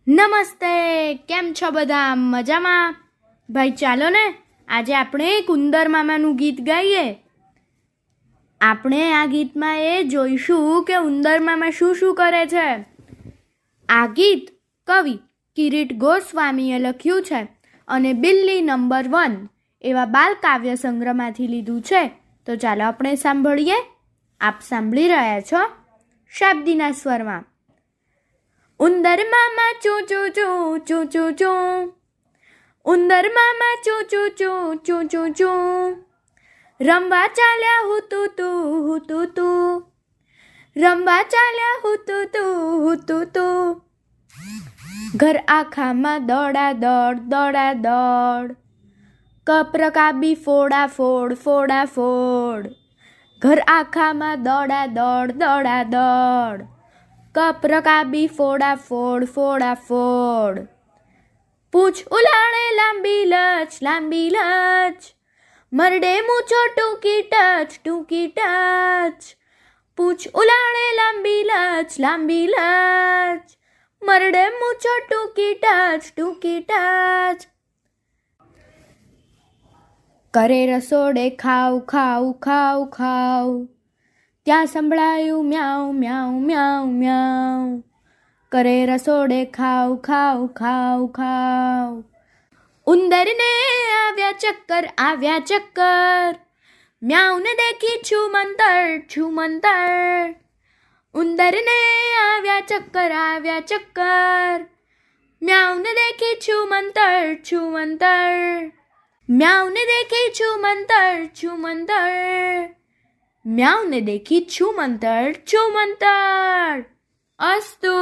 નમસ્તે, કેમ છો બધા? મજામાં? ભાઈ ચાલો ને આજે આપણે એક ઉંદર મામાનું ગીત ગાઈએ. આપણે આ ગીતમાં એ જોઈશું કે ઉંદર મામા શું શું કરે છે. આ ગીત કવિ કિરીટ ગોસ્વામીએ લખ્યું છે અને બિલ્લી નંબર 1 એવા બાલ કાવ્ય સંગ્રહમાંથી લીધું છે. તો ચાલો આપણે સાંભળીએ. આપ સાંભળી રહ્યા છો શાબ્દીના સ્વરમાં. ઉંદર મામા ચૂ ચૂ ચૂ ચૂ ચૂ ચૂ, ઉંદર મામા ચૂ ચૂ ચૂ ચૂ ચૂ ચૂ, રમવા ચાલ્યા હુતુ તું હુતુ તું, રમવા ચાલ્યા હુતુ તું હુતુ તું. ઘર આખામાં દોડા દોડ દોડા દોડ, કપરકાબી ફોડા ફોડ ફોડા ફોડ. ઘર આખામાં દોડા દોડ દોડા દોડ, કપરકાબી ફોડા ફોડ ફોડા ફોડ. પૂછ ઉલાળે લાંબી લચ લાંબી લચ, મરડે મૂછો ટૂંકી ટચ. પૂછ ઉલાળે લાંબી લચ લાંબી લચ, મરડે મૂછો ટૂંકી ટચ. કરે રસોડે ખાવ ખાવ ખાવ ખાવ, ત્યાં સંભળાયું મ્યાઉ મ્યાઉ મ્યાઉ મ્યાઉ. કરે રસોડે ખાવ ખાવ ખાવ ખાવ. ઉંદરને આવ્યા ચક્કર, મ્યાઉને દેખી છુમંતર છુમંતર. ઉંદરને આવ્યા ચક્કર, મ્યાઉને દેખી છુમંતર છુમંતર. મ્યાઉને દેખી છુમંતર છુમંતર, મ્યાઉને દેખી છુમંતર છુમંતર. અસ્તુ.